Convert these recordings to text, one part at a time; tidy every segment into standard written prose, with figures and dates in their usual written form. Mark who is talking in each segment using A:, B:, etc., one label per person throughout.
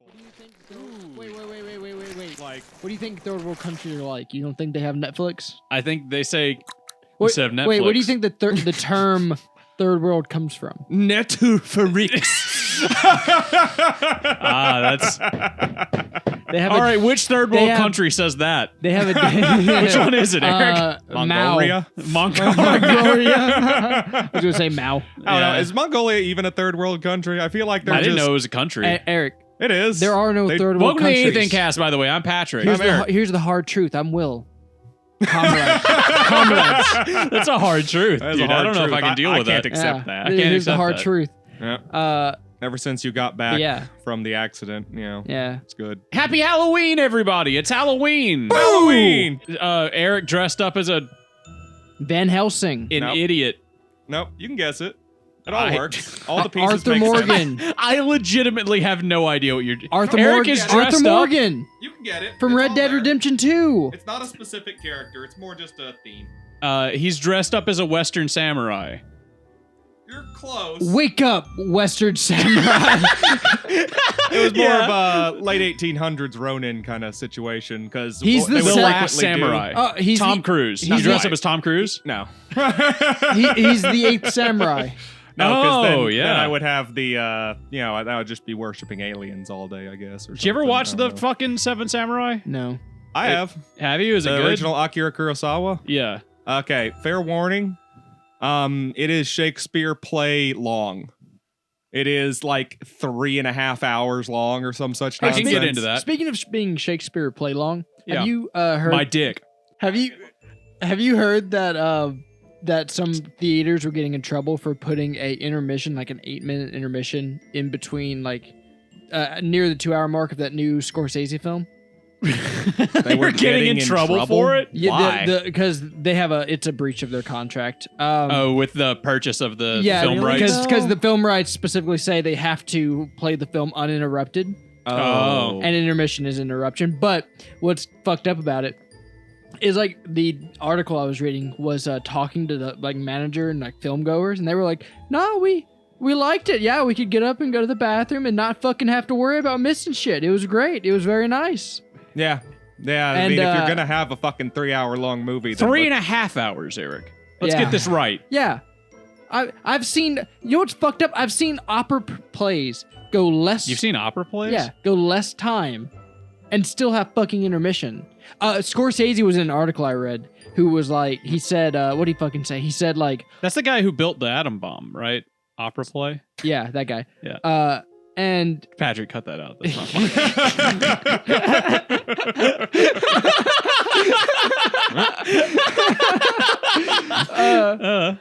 A: What do you think? Wait.
B: Like,
A: What do you think third world countries are like? You don't think they have Netflix?
C: I think they say
A: Wait,
C: instead of Netflix.
A: Wait, where do you think the term third world comes from?
B: Netflix.
C: that's...
A: They have
C: All right, which third world country says that?
A: They have a...
C: Which one is it, Eric?
B: Mongolia.
A: Mongolia. I was going to say Mao.
B: I don't know. Is Mongolia even a third world country? I feel like they're
C: I didn't know it was a country.
A: Eric.
B: It is.
A: There are no third world
C: Welcome
A: countries.
C: to AnythingCast, by the way. I'm Patrick.
A: Here's the hard truth. I'm Will. Comrades.
C: That's a hard truth,
B: That is
C: dude.
B: a hard
C: I don't know if
B: truth.
C: I can deal with
B: can't
C: that.
B: accept that.
C: I can't
A: Here's the
C: accept
A: hard
C: that.
A: truth.
B: Yeah. Ever since you got back
A: Yeah.
B: from the accident,
A: Yeah.
B: it's good.
C: Happy Halloween, everybody. It's Halloween.
B: Halloween!
C: Eric dressed up as an
A: Van Helsing.
B: Nope.
C: idiot.
B: Nope, you can guess it. It all works. All the pieces
A: Arthur
B: make
A: Morgan.
B: sense.
C: I legitimately have no idea what you're doing.
A: Arthur
C: Eric
A: Morgan.
C: is dressed
A: Arthur
C: up.
A: Morgan
B: You can get it.
A: from
B: It's
A: Red
B: all
A: Dead
B: there.
A: Redemption 2.
B: It's not a specific character. It's more just a theme.
C: He's dressed up as a Western samurai.
B: You're close.
A: Wake up, Western Samurai.
B: It was more of a late 1800s Ronin kind of situation because
A: He's the
C: The
A: Sa-
C: Last Samurai.
A: He's
C: Tom Cruise.
A: he's
C: He's dressed
A: the-
C: up as Tom Cruise?
B: No.
A: He's the eighth samurai.
B: No, because
C: Oh,
B: then
C: yeah.
B: I would have the, I would just be worshiping aliens all day, I guess. Or
C: Did you ever
B: something.
C: watch
B: I don't
C: the
B: know.
C: fucking Seven Samurai?
A: No.
B: I have.
C: Have you? Is it
B: The
C: good?
B: original Akira Kurosawa?
C: Yeah.
B: Okay, fair warning. It is Shakespeare play long. It is like 3.5 hours long or some such
C: I
B: nonsense.
C: can get into that.
A: Speaking of being Shakespeare play long,
C: Yeah.
A: have you heard?
C: My dick.
A: Have you heard that that some theaters were getting in trouble for putting a intermission, like an 8-minute intermission, in between, like near the 2-hour mark of that new Scorsese film?
B: They were
C: getting in trouble for it?
A: Yeah, because they have it's a breach of their contract.
C: With the purchase of the film
A: really?
C: rights?
A: Because the film rights specifically say they have to play the film uninterrupted.
C: Oh.
A: And intermission is interruption. But what's fucked up about it is, like, the article I was reading was talking to the manager and film goers, and they were like, "No, we liked it. Yeah, we could get up and go to the bathroom and not fucking have to worry about missing shit. It was great. It was very nice."
B: Yeah. Yeah, I
A: And,
B: mean, if you're going to have a fucking 3-hour-long movie... then
C: 3.5 hours, Eric. Let's
A: Yeah.
C: get this right.
A: Yeah, I've seen. You know what's fucked up? I've seen opera plays go less.
C: You've seen opera plays?
A: Yeah, go less time, and still have fucking intermission. Scorsese was in an article I read, who was like, he said, what did he fucking say? He said, like,
C: That's the guy who built the atom bomb, right? Opera play?
A: yeah, that guy.
C: Yeah.
A: And
C: Patrick, cut that out. That's not funny.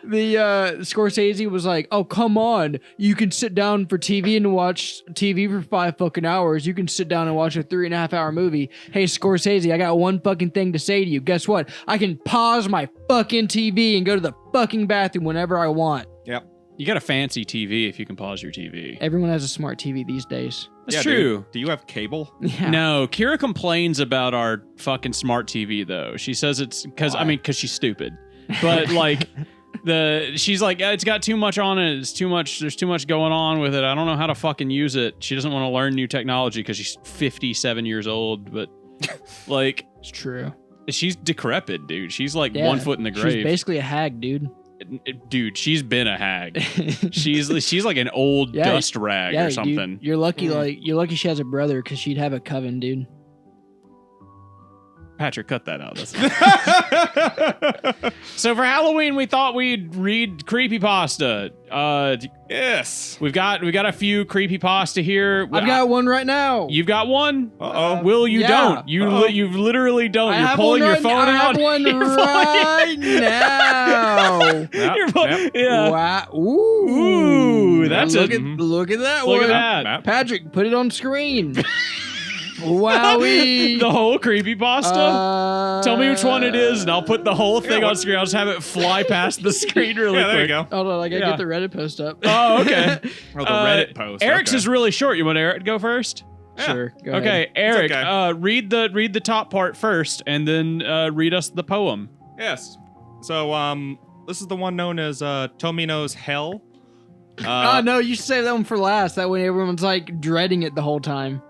A: the Scorsese was like, "Oh, come on! You can sit down for TV and watch TV for 5 fucking hours. You can sit down and watch a 3.5-hour movie. Hey, Scorsese, I got one fucking thing to say to you. Guess what? I can pause my fucking TV and go to the fucking bathroom whenever I want."
B: Yep.
C: You got a fancy TV if you can pause your TV.
A: Everyone has a smart TV these days.
C: That's
B: Yeah,
C: true.
B: dude. Do you have cable?
A: Yeah.
C: No, Kira complains about our fucking smart TV though. She says it's because she's stupid. But like she's like, it's got too much on it. It's too much. There's too much going on with it. I don't know how to fucking use it. She doesn't want to learn new technology because she's 57 years old. But like,
A: It's true.
C: she's decrepit, dude. She's like
A: Yeah.
C: 1 foot in the
A: She's
C: grave.
A: basically a hag, dude.
C: Dude, she's been a hag. she's like an old
A: Yeah,
C: dust rag
A: Yeah,
C: or something.
A: Dude, you're lucky she has a brother, because she'd have a coven, dude.
C: Patrick, cut that out. That's So for Halloween, we thought we'd read Creepypasta.
B: Yes.
C: We've got a few Creepypasta here.
A: I've got one right now.
C: You've got one?
B: Uh-oh.
C: Will, you
A: Yeah.
C: don't. You literally don't. You're pulling your phone
A: I
C: out.
A: have one
C: You're pulling
A: right now.
B: Yep,
C: You're pu-
B: yep.
C: Yeah.
A: Wow. Ooh.
C: Ooh, that's
A: look
C: a-
A: look at that
C: Look
A: one.
C: at that.
B: Map.
A: Patrick, put it on screen. Wowie.
C: The whole Creepypasta? Tell me which one it is, and I'll put the whole thing on screen. I'll just have it fly past the screen really
B: Yeah,
C: quick.
B: there you go.
A: Hold on, I gotta
C: Yeah.
A: get the Reddit post up.
C: Oh, okay.
B: Oh, the Reddit post.
C: Eric's
B: okay.
C: is really short. You want Eric to go first?
A: Sure. Go
C: Okay,
A: ahead.
C: Eric,
B: okay.
C: read the top part first, and then read us the poem.
B: Yes. So, this is the one known as Tomino's Hell.
A: No, you should save that one for last. That way everyone's like dreading it the whole time.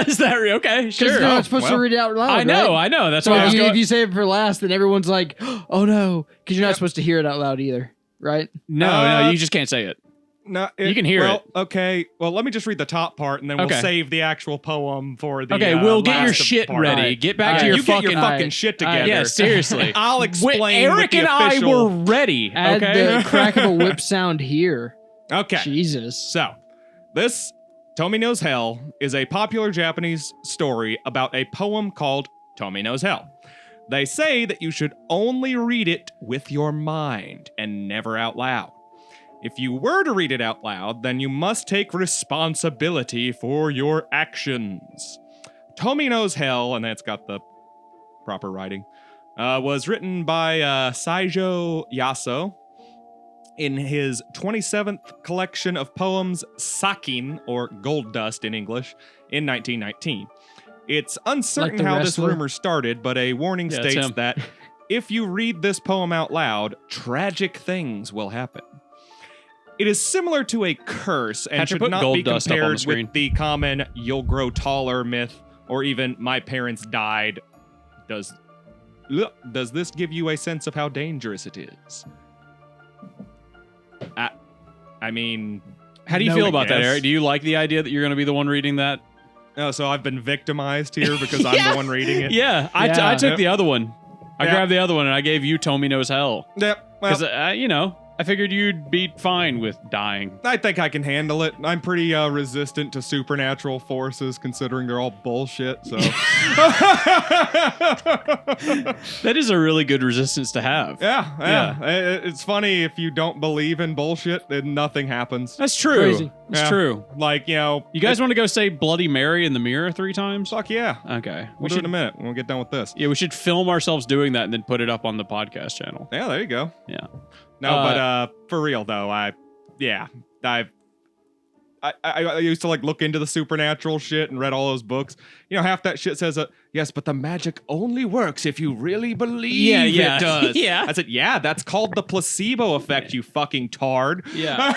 C: Is that real? Okay,
A: Because
C: sure.
A: you're not supposed to read it out loud.
C: I know,
A: right?
C: I know. That's
A: So
C: why I was
A: if you save it for last, then everyone's like, oh no, because you're not supposed to hear it out loud either, right?
C: No, you just can't say it.
B: No,
C: You can hear it.
B: Okay. Well, let me just read the top part, and then we'll save the actual poem for the.
C: Okay, we'll get your
B: last
C: shit
B: part.
C: ready.
A: Right.
C: Get back
A: All
C: to
A: right.
C: your
B: You
C: fucking.
B: get your fucking shit together.
C: Yeah, seriously.
B: I'll explain.
C: Eric
B: with the
C: and I
B: official-
C: were ready.
A: Add
C: Okay.
A: the crack of a whip sound here.
B: Okay.
A: Jesus.
B: So, this Tomi Knows Hell is a popular Japanese story about a poem called Tomi Knows Hell. They say that you should only read it with your mind and never out loud. If you were to read it out loud, then you must take responsibility for your actions. Tomi Knows Hell, and that's got the proper writing, was written by Saijo Yaso in his 27th collection of poems, Sakin, or Gold Dust in English, in 1919. It's uncertain
A: Like the
B: how
A: wrestler?
B: this rumor started, but a warning
C: Yeah, it's
B: states
C: him.
B: that if you read this poem out loud, tragic things will happen. It is similar to a curse and
C: Patrick,
B: should
C: put
B: not
C: gold
B: be
C: dust up on the
B: compared
C: screen.
B: with the common "you'll grow taller" myth, or even "my parents died." Does this give you a sense of how dangerous it is? I mean,
C: How do you
B: no,
C: feel
B: I
C: about that,
B: guess.
C: Eric? Do you like the idea that you're going to be the one reading that?
B: oh, so I've been victimized here because I'm the one reading it.
C: Yeah, I
A: Yeah.
C: took the other one. I
B: Yeah.
C: grabbed the other one and I gave you Tomi Knows Hell.
B: Yep. Well,
C: Because, I figured you'd be fine with dying.
B: I think I can handle it. I'm pretty resistant to supernatural forces, considering they're all bullshit. So.
C: That is a really good resistance to have.
B: Yeah. It's funny if you don't believe in bullshit, then nothing happens.
C: That's true.
A: Crazy.
C: It's
B: Yeah.
C: true.
B: Like,
C: You guys want to go say Bloody Mary in the mirror 3 times?
B: fuck yeah.
C: Okay.
B: We'll do it in a minute when we get done with this.
C: Yeah, we should film ourselves doing that and then put it up on the podcast channel.
B: Yeah, there you go.
C: Yeah.
B: No, but for real though, I used to like look into the supernatural shit and read all those books. You know, half that shit says, yes, but the magic only works if you really believe
C: Yeah.
B: it does.
C: Yeah.
B: I said, yeah, that's called the placebo effect, you fucking tard.
C: Yeah.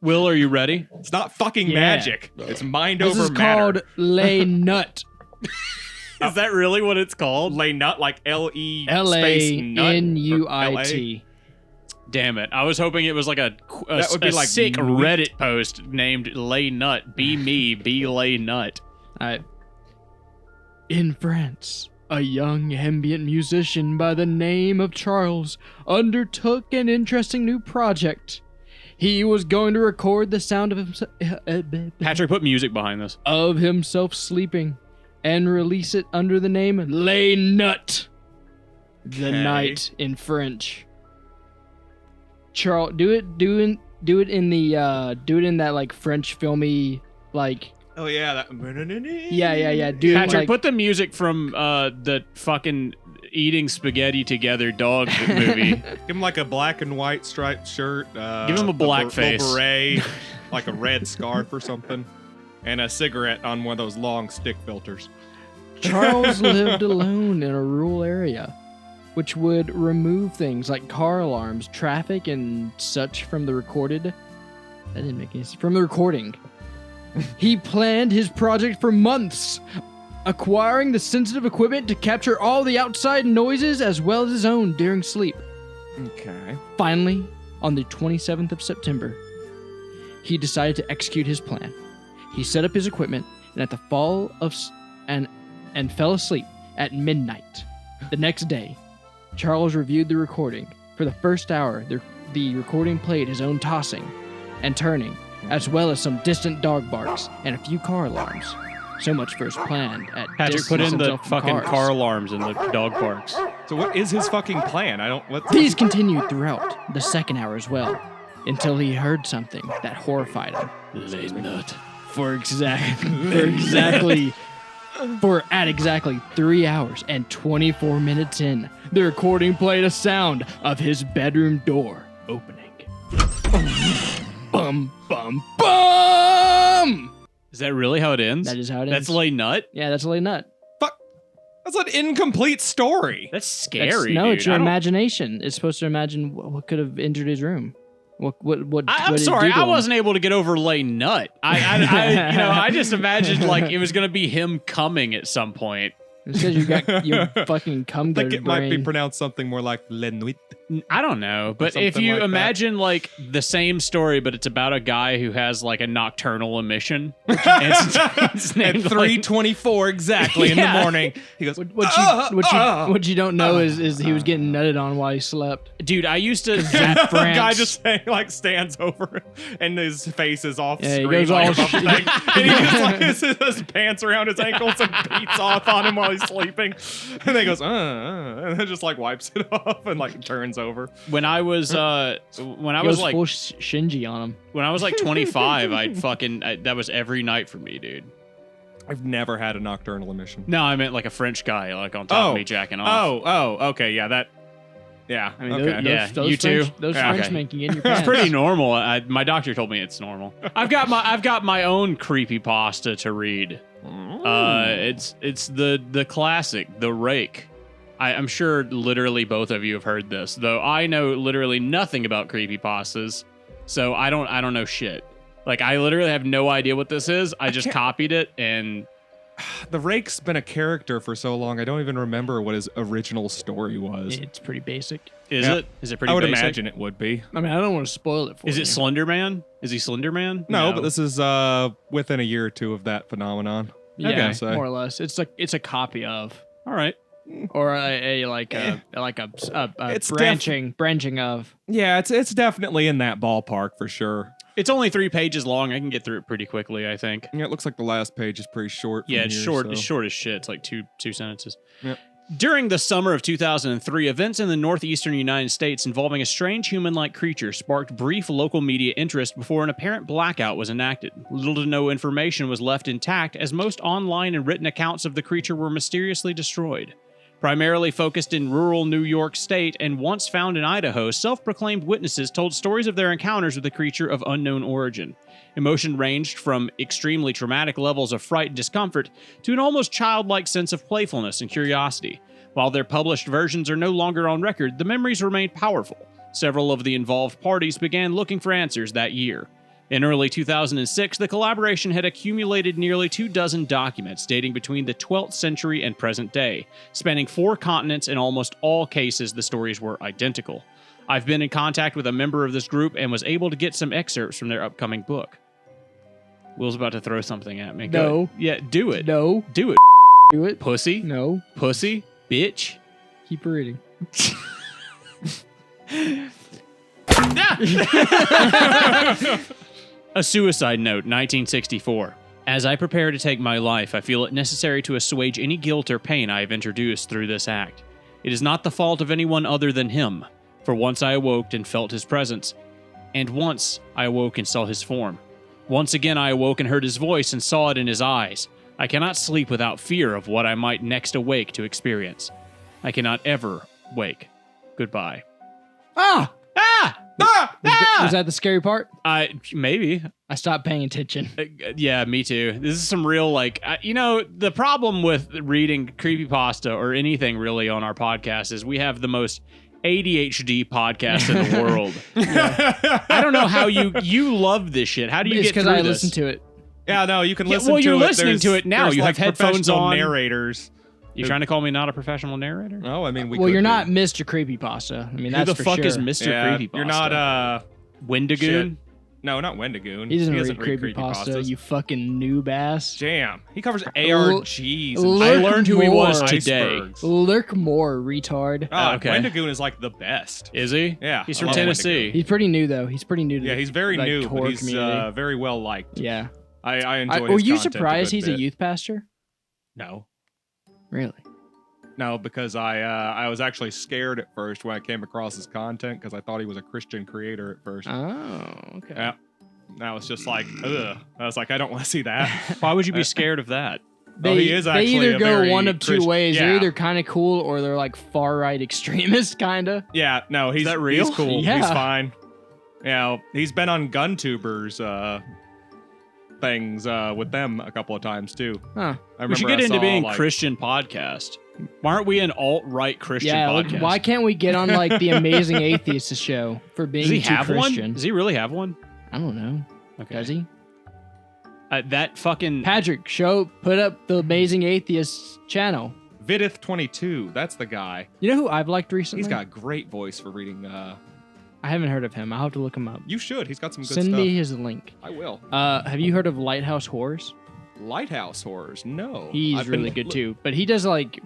C: Will, are you ready?
B: It's not fucking
A: Yeah.
B: magic. It's mind
A: This
B: over
A: is
B: matter.
A: called Lay Nut.
C: Is that really what it's called?
B: Lay nut, like L-E space nut.
A: L-A-N-U-I-T.
C: Damn it. I was hoping it was like a
B: That would be like
C: sick
B: nuit.
C: Reddit post named Lay Nut. Be me, be Lay Nut.
A: All right. In France, a young ambient musician by the name of Charles undertook an interesting new project. He was going to record the sound of
C: Patrick, put music behind this.
A: himself sleeping and release it under the name Lay Nut. The
B: Okay.
A: night in French. Charles, do it in that like French filmy like
B: Oh yeah, that.
A: yeah. Do it
C: Patrick,
A: like,
C: put the music from the fucking eating spaghetti together dog movie.
B: Give him like a black and white striped shirt.
C: Give him a black face.
B: beret, like a red scarf or something, and a cigarette on one of those long stick filters.
A: Charles lived alone in a rural area, which would remove things like car alarms, traffic, and such from the recorded. That didn't make any sense. From the recording. He planned his project for months, acquiring the sensitive equipment to capture all the outside noises as well as his own during sleep.
B: Okay.
A: Finally, on the 27th of September, he decided to execute his plan. He set up his equipment and at the fall of and fell asleep at midnight. The next day, Charles reviewed the recording. For the first hour, the recording played his own tossing and turning, as well as some distant dog barks and a few car alarms. So much for his plan at
C: Patrick, put
A: distance
C: in the
A: himself from
C: fucking
A: cars.
C: car alarms in the dog parks.
B: So what is his fucking plan? I don't. What's
A: These continued throughout the second hour as well, until he heard something that horrified him.
C: Lay Nut.
A: At exactly 3 hours and 24 minutes in, the recording played a sound of his bedroom door opening. Bum, bum, bum!
C: Is that really how it ends?
A: That is how it
C: That's
A: ends.
C: Lay Nut?
A: Yeah, that's Lay Nut.
B: fuck? That's an incomplete story.
C: That's
A: That's-
C: scary.
A: no,
C: dude.
A: it's your
C: I don't-
A: imagination. It's supposed to imagine what could have entered his room.
C: I'm sorry, I wasn't able to get over Lay Nut. I just imagined like it was gonna be him coming at some point.
A: It's because you got your fucking cum
B: I think
A: gutter
B: it might be
A: brain.
B: pronounced something more like Le Nuit.
C: I don't know, but if
B: something
C: you
B: like that.
C: imagine like the same story, but it's about a guy who has like a nocturnal emission, and it's
B: At
C: named, like-
B: 3:24 exactly in the
C: Yeah.
B: morning, he goes.
A: What you don't know is he was getting nutted on while he slept.
C: dude, I used to
A: Zap
B: The guy
A: France.
B: just like stands over and his face is off
A: Yeah, he
B: screen
A: goes
B: like
A: all
B: above the thing. And he just like his pants around his ankles and beats off on him while he's sleeping. And then he goes, and then just like wipes it off and like turns over.
C: when I was
A: He
C: like
A: full Shinji on him.
C: when I was like 25, that was every night for me, dude.
B: I've never had a nocturnal emission.
C: No, I meant like a French guy like on top of me jacking off.
B: Okay, yeah, yeah,
A: I mean,
B: okay.
C: Yeah,
A: those
C: you too?
A: French, those
B: Yeah, okay.
A: Frenchmen can get in your
C: It's
A: pants.
C: pretty normal. My doctor told me it's normal. I've got my own creepypasta to read. It's the classic, The Rake. I'm sure literally both of you have heard this, though I know literally nothing about creepypastas, so I don't know shit. Like I literally have no idea what this is. I just copied it and
B: The Rake's been a character for so long, I don't even remember what his original story was.
A: It's pretty basic.
C: is
B: Yep.
C: it pretty
B: I would
C: basic?
B: imagine it would be.
A: I mean, I don't want to spoil it for
C: Is
A: you.
C: it Slender Man? Is he Slender Man?
B: No, but this is within a year or two of that phenomenon.
A: Yeah,
B: Okay. So-
A: more or less. It's a copy of,
C: All right.
A: or a
B: It's
A: branching of.
B: Yeah, it's definitely in that ballpark for sure.
C: It's only 3 pages long. I can get through it pretty quickly, I think.
B: Yeah, it looks like the last page is pretty short.
C: Yeah,
B: from
C: it's
B: here,
C: short.
B: so-
C: It's short as shit. It's like two sentences.
B: Yep.
C: During the summer of 2003, events in the northeastern United States involving a strange human-like creature sparked brief local media interest before an apparent blackout was enacted. Little to no information was left intact, as most online and written accounts of the creature were mysteriously destroyed. Primarily focused in rural New York State and once found in Idaho, self-proclaimed witnesses told stories of their encounters with the creature of unknown origin. Emotion ranged from extremely traumatic levels of fright and discomfort to an almost childlike sense of playfulness and curiosity. While their published versions are no longer on record, the memories remained powerful. Several of the involved parties began looking for answers that year. In early 2006, the collaboration had accumulated nearly 24 documents dating between the 12th century and present day. Spanning 4 continents, in almost all cases, the stories were identical. I've been in contact with a member of this group and was able to get some excerpts from their upcoming book. Will's about to throw something at me. Go
A: No.
C: ahead. Yeah, do it.
A: No,
C: Do it,
A: do it.
C: pussy.
A: No,
C: Pussy. Bitch.
A: keep reading.
C: A Suicide Note, 1964. As I prepare to take my life, I feel it necessary to assuage any guilt or pain I have introduced through this act. It is not the fault of anyone other than him, for once I awoke and felt his presence, and once I awoke and saw his form. Once again I awoke and heard his voice and saw it in his eyes. I cannot sleep without fear of what I might next awake to experience. I cannot ever wake. Goodbye.
A: Ah!
C: Ah!
A: Was that the scary part?
C: Maybe.
A: I stopped paying attention.
C: Yeah, me too. This is some real, like, the problem with reading creepypasta or anything really on our podcast is we have the most ADHD podcast in the world. I don't know how you love this shit. How do you
A: It's
C: get
A: because
C: through
A: I
C: this?
A: listen to it.
B: Yeah, no, you can
C: Yeah,
B: listen
C: well,
B: to
C: you're
B: it.
C: listening to it now.
B: There's
C: You have
B: like
C: headphones
B: professional
C: on.
B: narrators.
C: You trying to call me not a professional narrator?
B: No, I mean, we
A: Well,
B: could
A: you're
B: be.
A: not Mr. Creepypasta. I mean,
C: Who
A: that's
C: the
A: for
C: fuck
A: sure.
C: is Mr.
B: Yeah,
C: Creepypasta?
B: you're not,
C: Wendigoon?
B: shit. No, not Wendigoon.
A: He doesn't read
B: read
A: creepypasta,
B: creepypastas.
A: you fucking noob ass.
B: Jam. He covers ARGs. And
A: Look
C: I learned who he was
A: more.
C: today.
B: icebergs.
A: Lurk more, retard.
B: Oh,
C: Okay.
B: Wendigoon is like the best.
C: Is he?
B: Yeah,
C: He's
B: I
C: from
B: love
C: Tennessee.
B: Wendigoon.
A: He's pretty new, though. He's pretty new to
B: Yeah,
A: the,
B: he's very
A: like,
B: new, but
A: horror
B: he's
A: community.
B: very well liked.
A: Yeah.
B: I enjoy his
A: Were you
B: content
A: surprised
B: good
A: he's a
B: bit.
A: youth pastor?
B: No.
A: Really?
B: No, because I was actually scared at first when I came across his content because I thought he was a Christian creator at first.
A: Oh, okay.
B: Yeah. I was just like, ugh. I was like, I don't want to see that.
C: Why would you be scared of that?
B: He is
A: they
B: actually
A: either
B: a
A: go
B: very
A: one of two
B: Christ-
A: ways. They're
B: yeah.
A: either kind of cool or they're like far right extremists, kind of.
B: Yeah, no, he's
C: that real?
B: He's cool.
A: Yeah.
B: He's fine. Yeah, he's been on GunTubers things with them a couple of times too.
A: Huh.
B: I
C: We should
B: remember
C: get
B: I
C: into
B: saw,
C: being
B: like,
C: Christian podcast. Why aren't we an alt-right Christian
A: Yeah, like,
C: podcast?
A: why can't we get on like the Amazing Atheist show for being
C: Does he
A: too
C: have
A: Christian?
C: one? Does he really have one?
A: I don't know.
C: Okay.
A: Does he?
C: That fucking...
A: Patrick, put up the Amazing Atheist channel.
B: Vidith22, that's the guy.
A: You know who I've liked recently?
B: He's got a great voice for reading.
A: I haven't heard of him. I'll have to look him up.
B: You should. He's got some good
A: Send
B: stuff.
A: me his link.
B: I will.
A: Have you heard of Lighthouse Horrors?
B: Lighthouse Horrors? No.
A: He's really good too. But he does like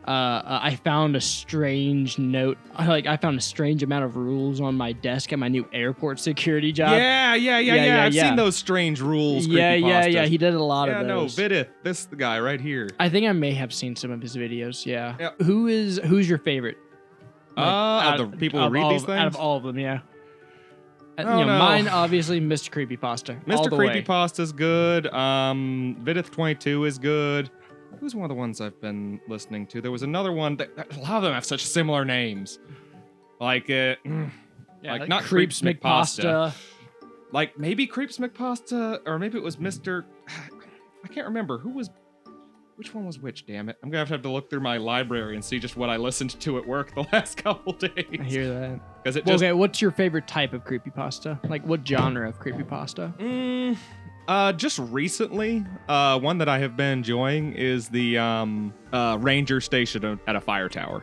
A: I found a strange note. I found a strange amount of rules on my desk at my new airport security job.
B: Yeah. I've seen those strange rules.
A: Yeah.
B: creepypastas.
A: He did a lot of
B: Yeah, no,
A: those.
B: Vidith. This is the guy right here.
A: I think I may have seen some of his videos. Yeah.
B: Yep.
A: Who's your favorite?
B: Of the people who read these things?
A: Out of all of them, yeah.
B: Oh, no.
A: Mine obviously Mr. Creepypasta. all
B: Mr.
A: the way.
B: Creepypasta's good. Vidith22 is good. Who's one of the ones I've been listening to? There was another one that a lot of them have such similar names. Like
A: Yeah,
B: like not Creeps McPasta.
A: McPasta.
B: Like maybe Creeps McPasta, or maybe it was Mr. I can't remember which one was which. Damn it! I'm gonna have to look through my library and see just what I listened to at work the last couple days.
A: I hear that.
B: Because it just
A: Okay, what's your favorite type of creepypasta? Like what genre of creepypasta?
B: Just recently, one that I have been enjoying is the ranger station at a fire tower.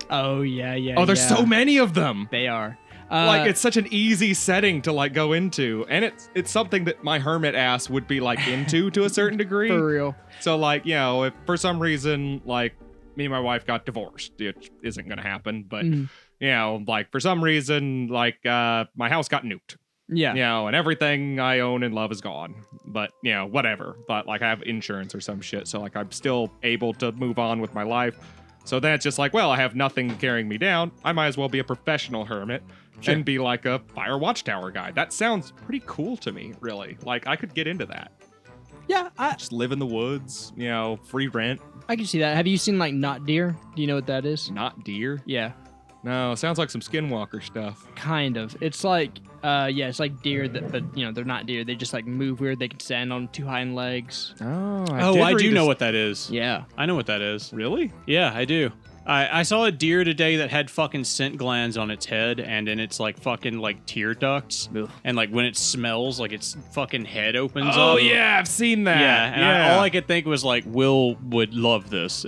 A: Oh yeah.
B: Oh, there's
A: yeah.
B: so many of them.
A: They are.
B: Like it's such an easy setting to like go into, and it's something that my hermit ass would be like into to a certain degree.
A: For real.
B: So like, you know, if for some reason like me and my wife got divorced, which isn't gonna happen, but you know, like for some reason like my house got nuked.
A: Yeah.
B: You know, and everything I own and love is gone. But, you know, whatever. But like I have insurance or some shit, so like I'm still able to move on with my life. So then it's just like, well, I have nothing carrying me down. I might as well be a professional hermit and be like a fire watchtower guy. That sounds pretty cool to me, really. Like I could get into that.
A: Yeah,
B: Just live in the woods, you know, free rent.
A: I can see that. Have you seen like Not Deer? Do you know what that is?
B: Not deer.
A: Yeah,
B: No, sounds like some skinwalker stuff.
A: kind of. It's like it's like deer but you know, they're not deer. They just like move weird. They can stand on two hind legs.
B: Oh,
C: I do know what that is.
A: Yeah.
C: I know what that is.
B: Really?
C: Yeah, I do. I saw a deer today that had fucking scent glands on its head and in its like fucking like tear ducts.
A: Ugh.
C: And like when it smells, like its fucking head opens
B: Oh
C: up.
B: yeah, I've seen that.
C: Yeah, and all I could think was like, Will would love this.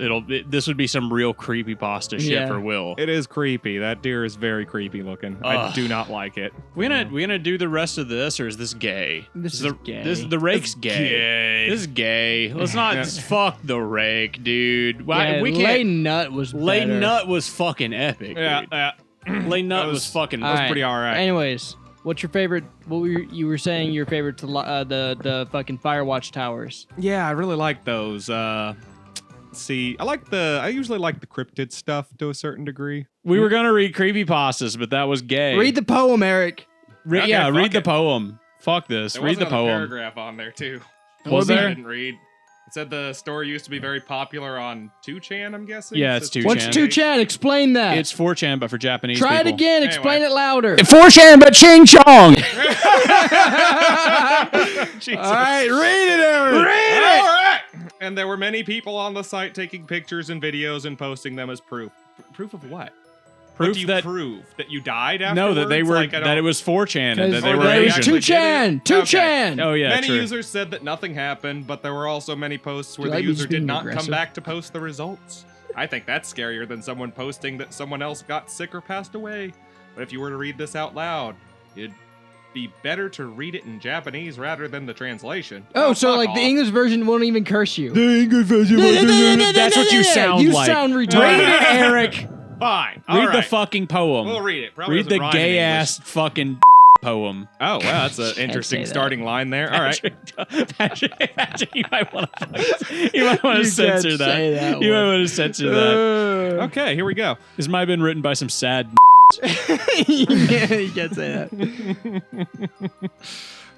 C: This would be some real creepypasta shit
A: Yeah.
C: for Will.
B: It is creepy. That deer is very creepy looking. I
C: Ugh.
B: do not like it.
C: We gonna do the rest of this, or is this gay?
A: This is gay.
C: The rake's gay. This is gay. Let's not fuck the rake, dude. Why
A: Yeah,
C: we can't?
A: Lay Nut was
C: Lay
A: better.
C: Nut was fucking epic.
B: Yeah,
C: dude. Lay Nut
B: That
C: was fucking.
B: that was pretty all right.
A: Anyways, what's your favorite? What were you were saying? Your favorite to the fucking Firewatch towers?
B: Yeah, I really like those. See, I usually like the cryptid stuff to a certain degree.
C: We were gonna read creepypastas, but that was gay.
A: Read the poem, Eric.
B: Okay,
C: read
B: fuck
C: the
B: it.
C: poem. Fuck this.
B: There
C: read
B: was
C: the
B: another
C: poem.
B: paragraph on there too.
C: Was
B: that I
C: there?
B: didn't read. It said the story used to be very popular on 2chan, I'm guessing.
C: Yeah,
B: It
C: it's
B: says
C: 2chan.
A: What's 2chan? Explain that.
C: It's 4chan, but for Japanese
A: Try
C: people.
A: it again.
B: Anyway.
A: Explain it louder.
C: 4chan, but ching chong.
B: Jesus.
A: All right, read it, Eric.
B: All right. And there were many people on the site taking pictures and videos and posting them as proof. Proof of what? What
C: Proof
B: do you
C: that
B: prove? That you died afterwards?
C: no, that they were
B: Like, I
C: that
B: don't-
C: it was 4chan and that they
B: Or
C: were
B: they
A: It was
B: actually
C: Asian.
A: 2chan.
B: did it?
A: 2chan.
C: Oh yeah,
B: Many
C: true.
B: users said that nothing happened, but there were also many posts where
A: Do
B: the
A: I be
B: user did
A: being
B: not come
A: aggressive?
B: back to post the results. I think that's scarier than someone posting that someone else got sick or passed away. But if you were to read this out loud, it'd be better to read it in Japanese rather than the translation.
A: Oh, so
B: fuck
A: like the
B: off.
A: English version won't even curse you.
C: English version. That's what you sound
A: You
C: like.
A: sound
C: Read
A: retarded.
C: it, Eric.
B: Fine.
C: Read
B: All
C: the
B: right.
C: fucking poem.
B: We'll read it. Probably
C: Read the
B: doesn't rhyme in
C: gay
B: English.
C: ass fucking poem.
B: Oh, wow, that's an interesting
A: say that.
B: starting line there. All right.
C: Patrick, you might want to
A: You
C: censor
A: can't
C: that.
A: say that
C: You might
A: one.
C: want to censor that.
B: Okay, here we go.
C: This might have been written by some sad.
A: You can't say that.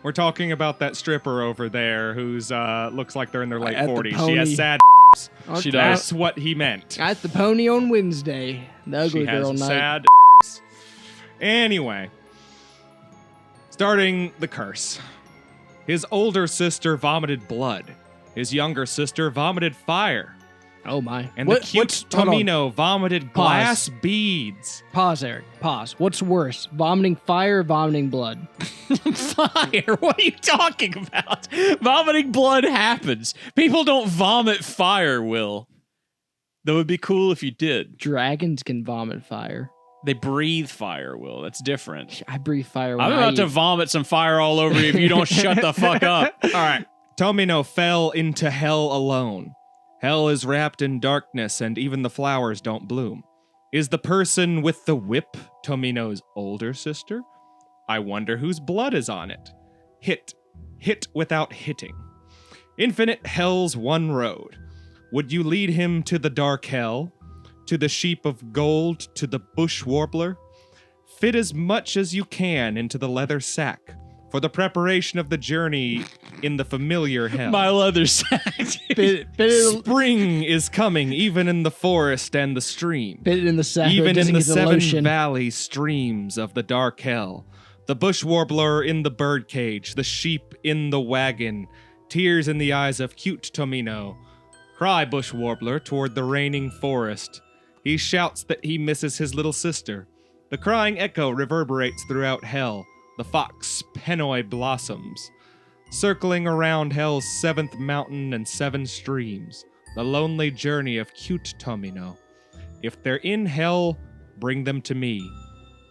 B: We're talking about that stripper over there who's looks like they're in their late
A: At the
B: 40s. She
A: pony.
B: has sad.
C: She
A: Okay.
C: does.
B: That's what he meant.
A: At the pony on Wednesday. The ugly
B: She has
A: girl night.
B: sad. Anyway, starting the curse. His older sister vomited blood. His younger sister vomited fire.
A: Oh my!
B: And the cute
A: hold on.
B: Tomino vomited glass beads.
A: Pause, Eric. Pause. What's worse, vomiting fire or vomiting blood?
C: Fire? What are you talking about? Vomiting blood happens. People don't vomit fire, Will. That would be cool if you did.
A: Dragons can vomit fire.
C: They breathe fire, Will. That's different.
A: I breathe fire when
C: I'm about to vomit some fire all over you if you don't shut the fuck up.
B: All right. Tomino fell into hell alone. Hell is wrapped in darkness, and even the flowers don't bloom. Is the person with the whip Tomino's older sister? I wonder whose blood is on it. Hit without hitting. Infinite hell's one road. Would you lead him to the dark hell? To the sheep of gold, to the bush warbler? Fit as much as you can into the leather sack for the preparation of the journey in the familiar hell.
C: My leather sack.
B: Spring is coming, even in the forest and the stream.
A: Fit it in the sack.
B: Even in the seven
A: lotion.
B: valley streams of the dark hell. The bush warbler in the birdcage, the sheep in the wagon, tears in the eyes of cute Tomino. Cry, bush warbler, toward the raining forest. He shouts that he misses his little sister. The crying echo reverberates throughout hell. The fox Pennoi blossoms. Circling around hell's seventh mountain and seven streams. The lonely journey of cute Tomino. If they're in hell, bring them to me.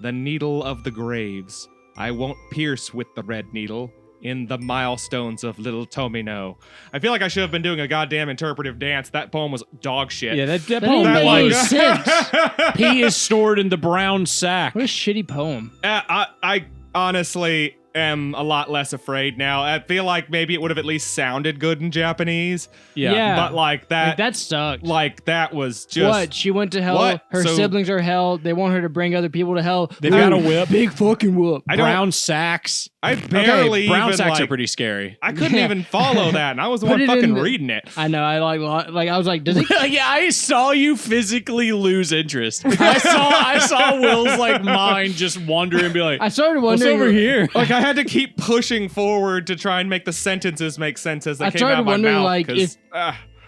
B: The needle of the graves. I won't pierce with the red needle. In the milestones of little Tomino. I feel like I should have been doing a goddamn interpretive dance. That poem was dog shit.
C: Yeah, that
A: That
C: poem
A: didn't make any
C: was.
A: sense.
C: Pee is stored in the brown sack.
A: What a shitty poem.
B: I honestly am a lot less afraid now. I feel like maybe it would have at least sounded good in Japanese.
C: Yeah.
B: But like that,
A: That sucked.
B: that was just
A: What? She went to hell.
B: What?
A: Her
B: So-
A: siblings are hell. They want her to bring other people to hell.
C: They've got a whip.
A: Big fucking whip.
B: I don't-
C: Brown sacks.
B: I barely
C: brown
B: even,
C: sacks
B: like,
C: are pretty scary.
B: I couldn't even follow that, and I was the
A: Put
B: one
A: it
B: fucking
A: in the-
B: reading it.
A: I know. I I was like, does it?
C: Yeah, I saw you physically lose interest. I saw Will's like mind just wander and be like,
A: I started
C: what's
A: wondering.
C: over here?
B: Like I had to keep pushing forward to try and make the sentences make sense as they
A: I
B: came
A: started
B: out of my
A: wondering,
B: mouth.
A: like,
B: 'Cause,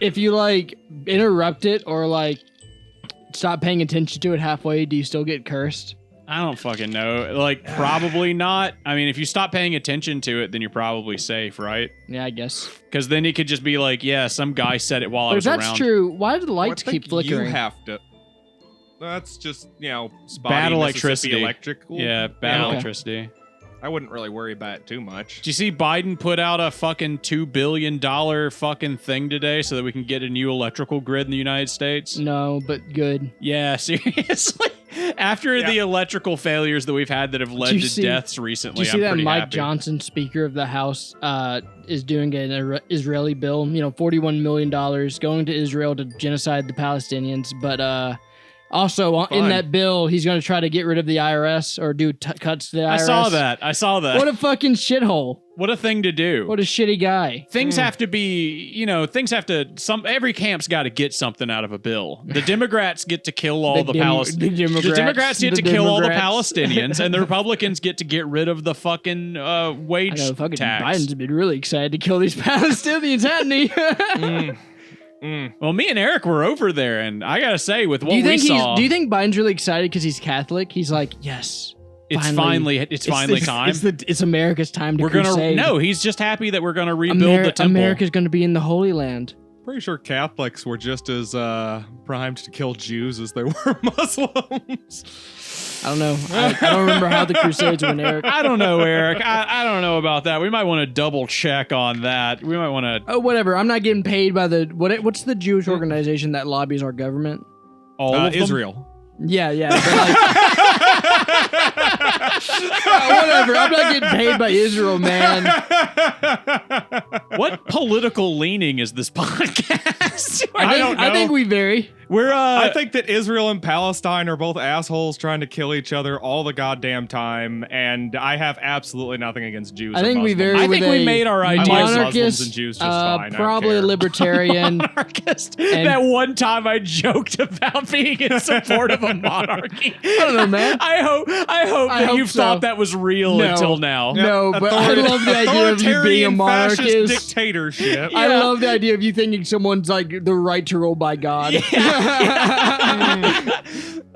A: If you like interrupt it or like stop paying attention to it halfway, do you still get cursed?
C: I don't fucking know. Like, probably not. I mean, if you stop paying attention to it, then you're probably safe, right?
A: Yeah, I guess.
C: Because then it could just be like, yeah, some guy said it while I
A: But if
C: was
A: that's
C: around.
A: true, why do the
B: I
A: lights
B: think
A: keep flickering?
B: You have to. That's just spotty
C: Bad
B: Mississippi
C: electricity.
B: Electrical.
C: Yeah, bad
B: Yeah.
C: electricity.
B: I wouldn't really worry about it too much.
C: Did you see Biden put out a fucking $2 billion fucking thing today so that we can get a new electrical grid in the United States?
A: No, but good.
C: Yeah, seriously. After the electrical failures that we've had that have led
A: Did you
C: to
A: see-
C: deaths
A: Did
C: recently,
A: you see
C: I'm
A: that
C: pretty
A: Mike
C: happy.
A: Johnson, Speaker of the House, is doing an Israeli bill? $41 million going to Israel to genocide the Palestinians, but also in
B: Fine.
A: that bill, he's going to try to get rid of the IRS or do cuts to the IRS.
C: I saw that.
A: What a fucking shithole!
C: What a thing to do.
A: What a shitty guy.
C: Things have to be, every camp's got to get something out of a bill. The Democrats get to kill all the Palestinians. The Democrats get to kill all the Palestinians, and the Republicans get to get rid of the fucking wage
A: I know, fucking
C: tax.
A: Biden's been really excited to kill these Palestinians, hasn't he?
C: Well, me and Eric were over there, and I gotta say, with what
A: Do you
C: we saw,
A: think Biden's really excited because he's Catholic? He's like, yes.
C: it's
A: finally
C: time.
A: It's America's time to
C: We're gonna
A: crusade.
C: he's just happy that we're gonna rebuild the temple.
A: America's gonna be in the Holy Land.
B: Pretty sure Catholics were just as primed to kill Jews as they were Muslims.
A: I don't know. I don't remember how the Crusades went, Eric.
C: I don't know, Eric. I don't know about that. We might want to double check on that. We might want to.
A: Oh, whatever. I'm not getting paid by the what's the Jewish organization that lobbies our government?
C: All of them?
B: Israel.
A: Yeah. But whatever. I'm not getting paid by Israel, man.
C: What political leaning is this podcast?
A: I think we vary.
C: We're
B: I think that Israel and Palestine are both assholes trying to kill each other all the goddamn time, and I have absolutely nothing against Jews.
A: I
B: or
A: think we
B: Muslims.
A: vary.
C: I
A: with
C: think we
A: a
C: made our
B: I
C: ideas.
B: like Muslims
A: monarchist,
B: and Jews just fine. I don't
A: probably a
B: care.
A: libertarian.
C: Monarchist.
A: And-
C: That one time I joked about being in support of a monarchy.
A: I don't know, man.
C: I hope
A: I
C: that
A: hope
C: you've
A: so.
C: thought that was real
A: No.
C: until now.
A: No, but I love the idea of you being a
B: Authoritarian fascist
A: monarchist.
B: dictatorship.
A: I love the idea of you thinking someone's like the right to rule by God.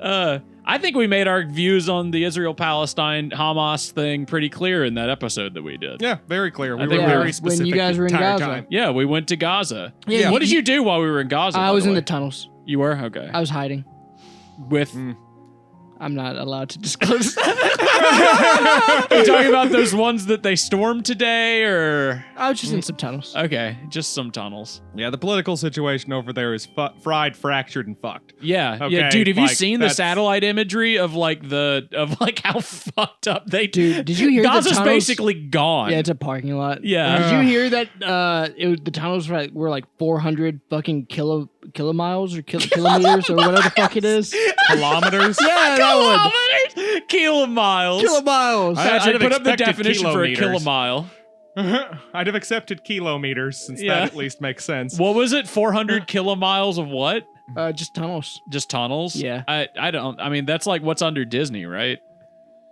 C: I think we made our views on the Israel-Palestine Hamas thing pretty clear in that episode that we did.
B: Yeah, very clear. We
C: I
B: were
C: think
B: very
A: when
B: specific.
A: you guys were in
B: the entire
A: Gaza.
B: time.
C: Yeah, we went to Gaza.
A: Yeah,
C: What did you do while we were in Gaza?
A: I
C: by
A: was
C: the
A: in
C: way?
A: the tunnels.
C: You were? Okay.
A: I was hiding.
C: With
A: I'm not allowed to disclose that.
C: Are you talking about those ones that they stormed today, or
A: I was just in some tunnels.
C: okay, just some tunnels?
B: Yeah, the political situation over there is fried, fractured, and fucked.
C: Yeah,
B: Okay,
C: yeah, dude. Have you
B: like,
C: seen the
B: that's-
C: satellite imagery of like how fucked up they?
A: Dude, did you hear the
C: Gaza's
A: tunnels?
C: basically gone.
A: Yeah, it's a parking lot.
C: Yeah.
A: Did you hear that? The tunnels were like 400 fucking kilomiles or kilometers or whatever the fuck it is.
B: Kilometers?
A: Yeah, that one.
C: Kilomiles.
A: Kilomiles.
B: I'd
C: Patrick,
B: have
C: put up the
B: expected
C: definition for a
B: kilometers.
C: kilomile.
B: I'd have accepted kilometers since
C: Yeah.
B: that at least makes sense.
C: What was it? 400 kilomiles of what?
A: Just tunnels.
C: Just tunnels?
A: Yeah.
C: I don't. I mean, that's like what's under Disney, right?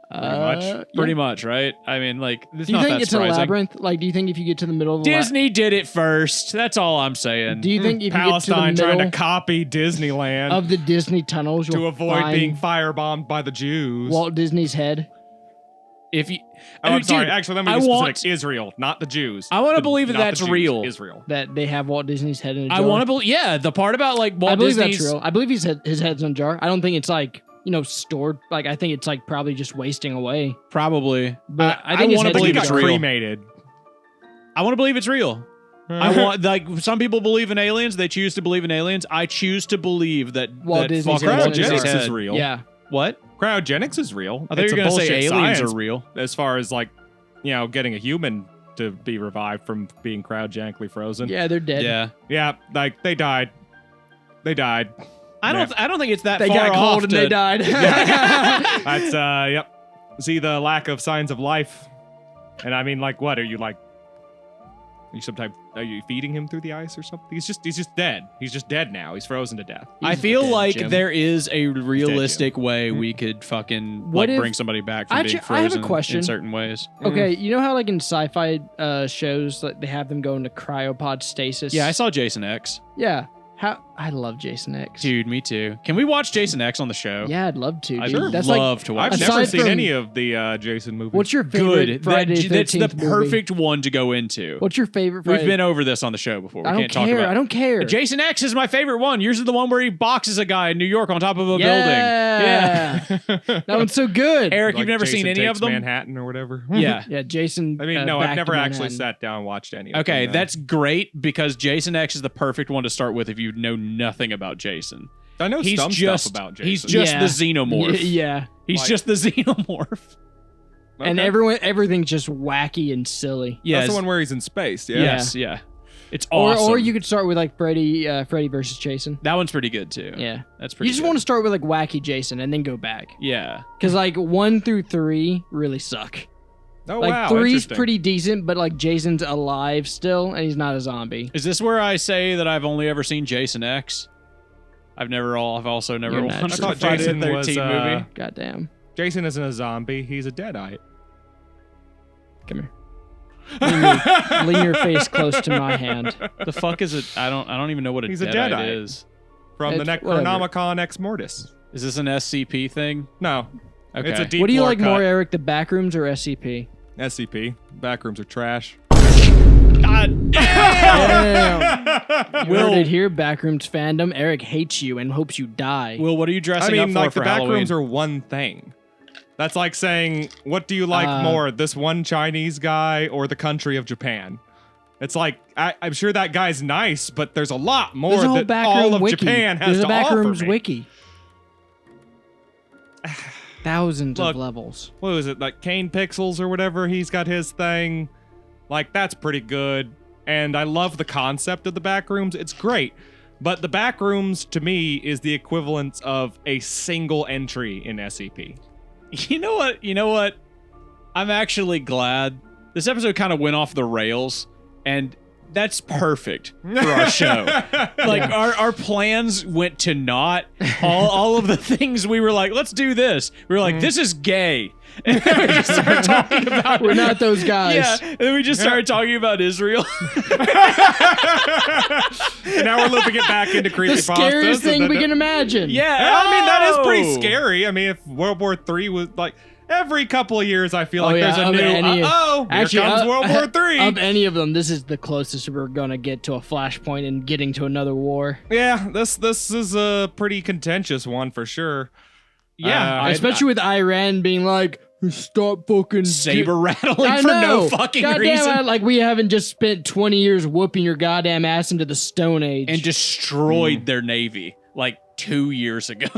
B: much.
C: Pretty much, right? I mean, like, it's
A: Do you
C: not
A: think
C: that
A: it's
C: surprising.
A: a labyrinth? Like, do you think if you get to the middle of the
C: Disney did it first. That's all I'm saying.
A: do you think if
B: Palestine
A: you get to the
B: trying
A: middle
B: to copy Disneyland
A: of the Disney tunnels,
B: to
A: you'll
B: avoid
A: find
B: being firebombed by the Jews.
A: Walt Disney's head?
C: If you,
B: oh, I'm
C: Dude,
B: sorry. Actually, let me
C: I
B: be specific.
C: want-
B: Israel, not the Jews.
C: I wanna
B: The-
C: believe that
B: not the
C: that's
B: Jews,
C: real.
B: Israel.
A: That they have Walt Disney's head in a jar.
C: I want to believe, yeah, the part about like Walt
A: I believe
C: Disney's.
A: that's real. I believe his head's in a jar. I don't think it's like stored. Like I think it's like probably just wasting away.
C: Probably,
A: But
C: I
A: I think his
C: want to
A: head's
C: believe
A: in a
C: it's
A: jar.
C: real.
B: cremated.
C: I want to believe it's real. I want, like, some people believe in aliens. They choose to believe in aliens. I choose to believe that
A: Walt
C: that
A: Disney's
C: fucker
A: head's
C: Walt
A: in a
C: Disney's
A: jar.
B: Cryogenics is
C: head.
B: real.
A: Yeah.
C: What?
B: Cryogenics is real.
C: I thought
B: It's
C: you were
B: a
C: gonna say
B: bullshit
C: aliens
B: science
C: are real.
B: as far as like, getting a human to be revived from being cryogenically frozen.
A: Yeah, they're dead.
C: Yeah.
B: Yeah, like they died. They died.
C: I don't think it's that
A: They
C: far
A: got
C: off
A: cold and
C: to-
A: they died.
B: That's yep. See the lack of signs of life. And I mean, like, what are you like? Are you feeding him through the ice or something? He's just dead. He's just dead now. He's frozen to death.
C: I
A: He's
C: feel
A: dead,
C: like
A: Jim.
C: there is a realistic way we could fucking
A: What
C: like
A: if-
C: bring somebody back from being
A: Actually, I have a
C: frozen
A: question.
C: in certain ways.
A: Okay, you know how like in sci-fi shows, like they have them go into cryopod stasis.
C: Yeah, I saw Jason X.
A: Yeah. How I love Jason X.
C: Dude, me too. Can we watch Jason X on the show?
A: Yeah, I'd love to.
C: I'd
A: Dude. That's like
C: love to watch.
B: I've
C: that.
B: never
A: aside
B: seen
A: from-
B: any of the Jason movies.
A: what's your favorite
C: Good.
A: Friday
C: That's the
A: 13th movie?
C: perfect one to go into.
A: What's your favorite
C: We've
A: Friday?
C: been over this on the show before. We
A: I don't
C: can't talk
A: care.
C: about
A: I don't care.
C: Jason X is my favorite one. Yours is the one where he boxes a guy in New York on top of a
A: Yeah.
C: building. Yeah.
A: That one's so good.
C: Eric,
B: Like
C: you've never
B: Jason
C: seen any
B: Takes
C: of them?
B: Manhattan or whatever.
C: Yeah.
A: Yeah, Jason.
B: I mean, no,
A: Back
B: I've
A: to
B: never actually
A: Manhattan.
B: sat down and watched any of
C: Okay,
B: them. no.
C: that's great because Jason X is the perfect one to start with if you know nothing about Jason.
B: I know
C: He's
B: some
C: just
B: stuff about Jason.
C: he's just
A: Yeah.
C: the xenomorph.
A: Yeah.
C: He's
B: Like-
C: just the xenomorph.
A: And
B: Okay.
A: everything's just wacky and silly.
C: Yes.
B: That's the one where he's in space. Yeah.
C: Yes, yeah. It's awesome.
A: Or you could start with like Freddy versus Jason.
C: that one's pretty good too.
A: Yeah.
C: That's pretty
A: You just
C: good.
A: want to start with like wacky Jason and then go back.
C: Yeah.
A: Because like 1 through 3 really suck.
B: Oh
A: Like
B: wow.
A: 3's
B: interesting.
A: pretty decent, but like Jason's alive still and he's not a zombie.
C: Is this where I say that I've only ever seen Jason X? I've also never
A: You're
C: watched
A: not
C: a
A: sure.
C: Friday
B: Jason
C: the
B: was,
C: 13th movie.
A: Goddamn.
B: Jason isn't a zombie. He's a deadite.
A: Come here. Lean your face close to my hand.
C: The fuck is it? I don't even know what a
B: He's a
C: deadite
B: Deadite.
C: is.
B: From the
A: It's- whatever.
B: Necronomicon Ex Mortis.
C: Is this an SCP thing?
B: No.
C: Okay.
B: It's a deep
A: What do you
B: lore
A: like
B: cut.
A: more, Eric? The backrooms or SCP?
B: SCP. Backrooms are trash.
C: God
A: Damn. You
C: Will-
A: heard it here, Backrooms fandom. Eric hates you and hopes you die.
C: Will, what are you
B: I
C: dressing
B: mean,
C: up
B: like
C: for
B: the
C: Halloween?
B: backrooms are one thing. That's like saying, what do you like
A: Uh,
B: more, this one Chinese guy or the country of Japan? It's like, I'm sure that guy's nice, but there's a lot more
A: There's a whole
B: that
A: backroom
B: all of
A: wiki.
B: Japan has
A: There's
B: to
A: a Backrooms
B: offer me.
A: wiki. Thousands
B: Look,
A: of levels.
B: What was it, like Kane Pixels or whatever? He's got his thing. Like, that's pretty good. And I love the concept of the backrooms. It's great. But the backrooms, to me, is the equivalent of a single entry in SCP.
C: You know what? I'm actually glad this episode kind of went off the rails, and that's perfect for our show. Like our plans went to naught. All of the things we were like, let's do this. We were like, this is gay. And then we just started talking about
A: We're not those guys.
C: Yeah, and then we just started talking about Israel.
B: And now we're looping it back into creepypasta.
A: The scariest thing we can imagine.
C: Yeah,
B: I mean, that is pretty scary. I mean, if World War III was like every couple of years, I feel like there's a new. Here comes World War III.
A: Of any of them, this is the closest we're gonna get to a flashpoint and getting to another war.
B: Yeah, this is a pretty contentious one for sure.
C: Yeah,
A: Especially with Iran being like, stop fucking
C: saber rattling for no fucking reason.
A: Damn, like we haven't just spent 20 years whooping your goddamn ass into the Stone Age.
C: And destroyed their navy like 2 years ago.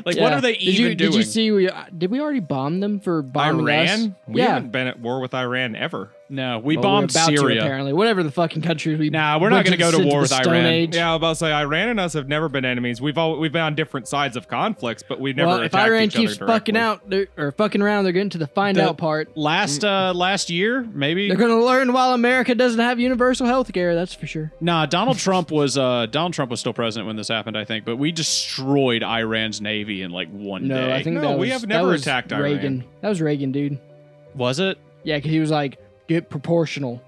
C: Like, what are they even doing?
A: Did you see, did we already bomb them for bombing
B: Iran?
A: us?
B: We haven't been at war with Iran ever.
C: No, we
A: Well,
C: bombed
A: we're about
C: Syria.
A: to, apparently. Whatever the fucking countries we
C: Nah, we're not going to go to war with Iran.
A: Age.
B: Yeah, I was about to say, Iran and us have never been enemies. We've been on different sides of conflicts, but we've never
A: Well, if
B: attacked
A: Iran
B: each other
A: keeps fucking
B: directly.
A: out, or fucking around, they're getting to the find out part.
C: Last year, maybe?
A: They're gonna learn while America doesn't have universal health care, that's for sure.
C: Nah, Donald Trump was still president when this happened, I think, but we destroyed Iran's navy in like one day.
A: I think
B: No, we have never attacked Iran.
A: Reagan. That was Reagan, dude.
C: Was it?
A: Yeah, because he was like, get proportional.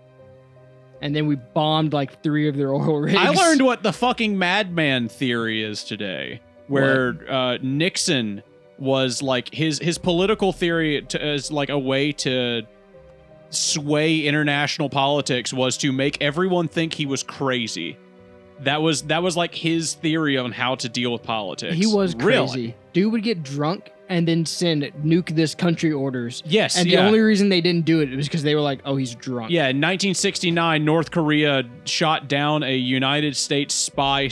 A: And then we bombed like 3 of their oil rigs.
C: I learned what the fucking madman theory is today, where Nixon was like his political theory is like a way to sway international politics was to make everyone think he was crazy. That was like his theory on how to deal with politics.
A: He was crazy.
C: Really?
A: Dude would get drunk and then send nuke this country orders.
C: Yes,
A: and the only reason they didn't do it was because they were like, oh, he's drunk.
C: Yeah, in 1969, North Korea shot down a United States spy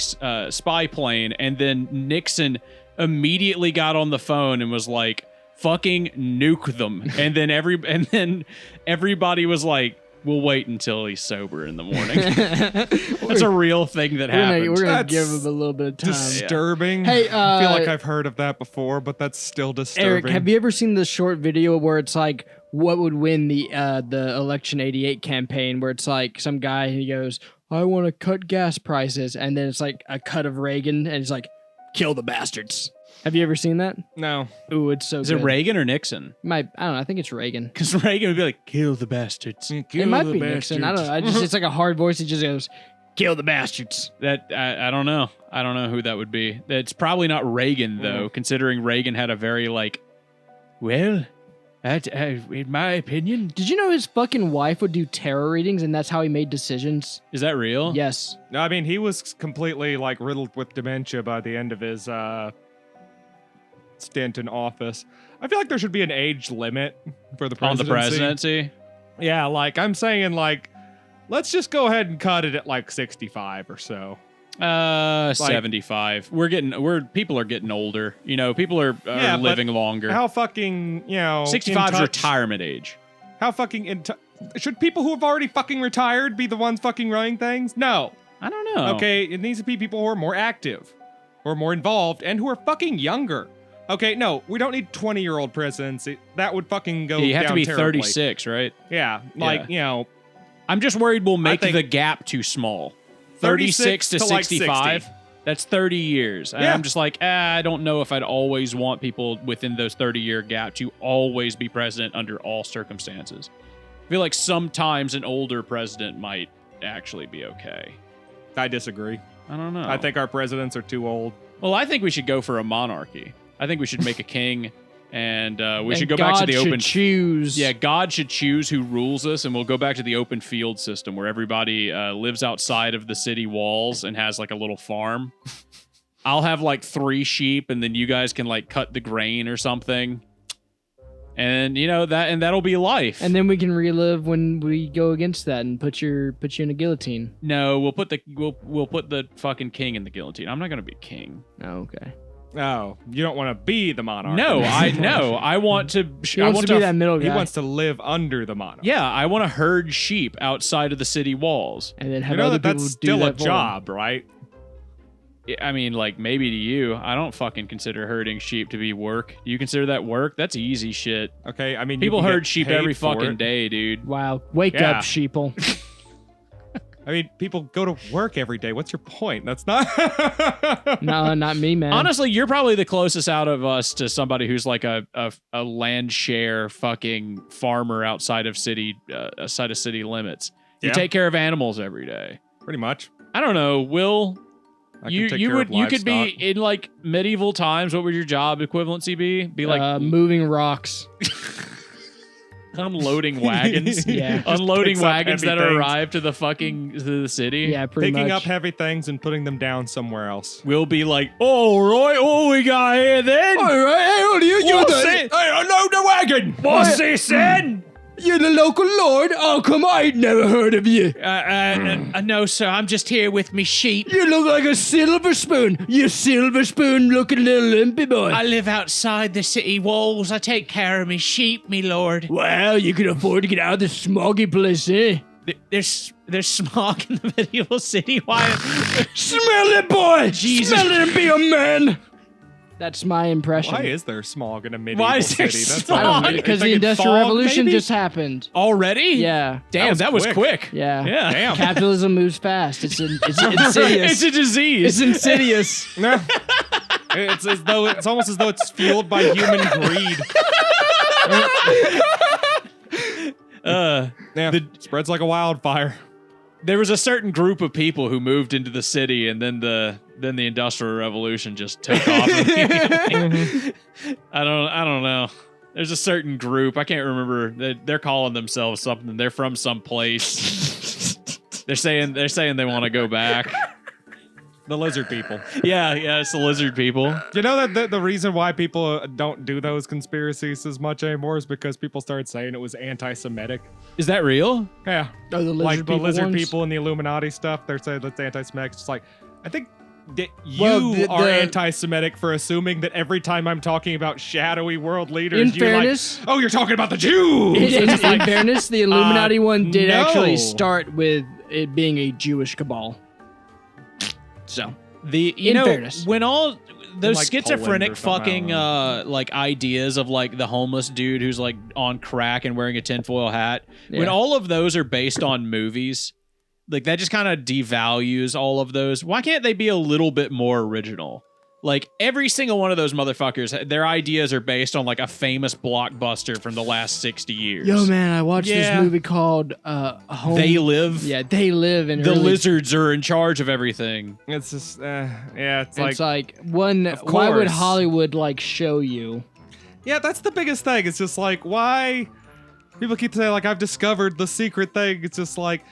C: plane, and then Nixon immediately got on the phone and was like, fucking nuke them. And then everybody was like, we'll wait until he's sober in the morning. That's a real thing that happened.
A: We're gonna
B: That's
A: give him a little bit of time.
B: Disturbing.
A: Hey,
B: I feel like I've heard of that before, but that's still disturbing.
A: Eric, have you ever seen the short video where it's like, what would win the election '88 campaign? Where it's like some guy, he goes, I want to cut gas prices, and then it's like a cut of Reagan, and it's like, kill the bastards. Have you ever seen that?
B: No.
A: Ooh, it's so
C: Is
A: good.
C: it Reagan or Nixon?
A: I don't know. I think it's Reagan.
C: Because Reagan would be like, kill the bastards.
A: It might be Nixon. I don't know. It's like a hard voice. He just goes, kill the bastards.
C: That I don't know. I don't know who that would be. It's probably not Reagan, though, considering Reagan had a very, like, well, in my opinion.
A: Did you know his fucking wife would do tarot readings, and that's how he made decisions?
C: Is that real?
A: Yes.
B: No, I mean, he was completely, like, riddled with dementia by the end of his stint in office. I feel like there should be an age limit for the presidency.
C: On the presidency?
B: Yeah, like, I'm saying, like, let's just go ahead and cut it at, like, 65 or so.
C: 75. People are getting older. You know, people are living longer.
B: How fucking,
C: 65 is retirement age.
B: How fucking, should people who have already fucking retired be the ones fucking running things? No.
C: I don't know.
B: Okay, it needs to be people who are more active, who are more involved, and who are fucking younger. Okay, no, we don't need 20-year-old presidency. That would fucking go down
C: you have to be
B: terribly.
C: 36, right?
B: Yeah, like,
C: I'm just worried we'll make the gap too small. 36 to 65,
B: like 60.
C: That's 30 years. And
B: Yeah.
C: I'm just like, I don't know if I'd always want people within those 30-year gap to always be president under all circumstances. I feel like sometimes an older president might actually be okay.
B: I disagree.
C: I don't know.
B: I think our presidents are too old.
C: Well, I think we should go for a monarchy. I think we should make a king, and we should go back to the open.
A: choose.
C: Yeah, God should choose who rules us, and we'll go back to the open field system where everybody lives outside of the city walls and has like a little farm. I'll have like 3 sheep, and then you guys can like cut the grain or something. And that'll be life.
A: And then we can relive when we go against that and put you in a guillotine.
C: No, we'll put the fucking king in the guillotine. I'm not gonna be king.
A: Oh, okay.
B: Oh, you don't want to be the monarch.
C: No, I want to.
A: He wants to be that middle guy.
B: He wants to live under the monarch.
C: Yeah, I want to herd sheep outside of the city walls.
A: And then have
B: You know
A: other
B: that
A: people
B: that's
A: do
B: still a
A: that for him.
B: job, right?
C: I mean, like, maybe to you. I don't fucking consider herding sheep to be work. Do you consider that work? That's easy shit.
B: Okay, I mean,
C: People
B: you can
C: herd
B: get
C: sheep
B: paid
C: every
B: for
C: fucking
B: it.
C: day, dude.
A: Wow. Wake
B: Yeah.
A: up, sheeple.
B: I mean, people go to work every day. What's your point? That's not.
A: No, not me, man.
C: Honestly, you're probably the closest out of us to somebody who's like a land share fucking farmer outside of city limits. You
B: Yeah.
C: take care of animals every day.
B: Pretty much.
C: I don't know, Will.
B: I can take care of
C: You could be
B: livestock.
C: in like medieval times. What would your job equivalency be? Be like
A: moving rocks.
C: unloading wagons.
A: Yeah.
C: Unloading
B: picks up
C: wagons
B: heavy
C: that
B: things.
C: arrive to the city.
A: Yeah, pretty
B: Picking
A: much.
B: up heavy things and putting them down somewhere else.
C: We'll be like, all right, what we got here then?
A: All right, hey, what are you
C: What's
A: doing?
C: it?
B: Hey, unload the wagon!
C: What's this then?
A: You're the local lord? Oh, come on, I ain't never heard of you.
C: No, sir, I'm just here with me sheep.
A: You look like a silver spoon. You silver spoon looking little limpy boy.
C: I live outside the city walls. I take care of me sheep, me lord.
A: Well, you can afford to get out of this smoggy place, eh?
C: There's smog in the medieval city. Why?
A: Smell it, boy!
C: Jesus.
A: Smell it and be a man! That's my impression.
B: Why is there smog in a medieval
C: Why is there
B: city? That's
C: smog?
A: I don't know,
B: all-
A: because the
B: Thinking
A: Industrial
B: fog,
A: Revolution
B: maybe?
A: just happened.
C: Already?
A: Yeah.
C: Damn, that was
B: quick.
C: quick.
A: Yeah.
C: Yeah.
B: Damn.
A: Capitalism moves fast. It's insidious.
C: It's a disease.
A: It's insidious.
B: No. It's almost as though it's fueled by human greed. Yeah, spreads like a wildfire.
C: There was a certain group of people who moved into the city, and then the Industrial Revolution just took off. I don't know. There's a certain group. I can't remember. They're calling themselves something. They're from some place. They're saying they want to go back.
B: The lizard people.
C: Yeah, it's the lizard people.
B: You know that the reason why people don't do those conspiracies as much anymore is because people started saying it was anti-Semitic.
C: Is that real?
B: Yeah.
A: Oh, the lizard
B: Like the
A: people
B: lizard
A: ones?
B: people and the Illuminati stuff, they're saying that's anti-Semitic. It's like, I think that you
A: Well,
B: are
A: the-
B: anti-Semitic for assuming that every time I'm talking about shadowy world leaders,
A: In
B: you're
A: fairness-
B: like, oh, you're talking about the Jews!
A: In fairness, the Illuminati one did actually
B: no.
A: start with it being a Jewish cabal. So,
C: In
A: In fairness.
C: when all those
B: like
C: schizophrenic
B: Poland or something, I
C: fucking like ideas of like the homeless dude who's like on crack and wearing a tinfoil hat, when
A: Yeah.
C: all of those are based on movies, like that just kind of devalues all of those. Why can't they be a little bit more original? Like every single one of those motherfuckers, their ideas are based on like a famous blockbuster from the last 60 years.
A: yo, man, I watched
C: Yeah.
A: this movie called Home.
C: They Live.
A: Yeah, They Live, and
C: The lizards are in charge of everything.
B: It's just, yeah, it's like,
A: It's like one.
B: Of
A: Why would
B: course.
A: Hollywood like show you?
B: yeah, that's the biggest thing. It's just like, why? People keep saying, like, I've discovered the secret thing. It's just like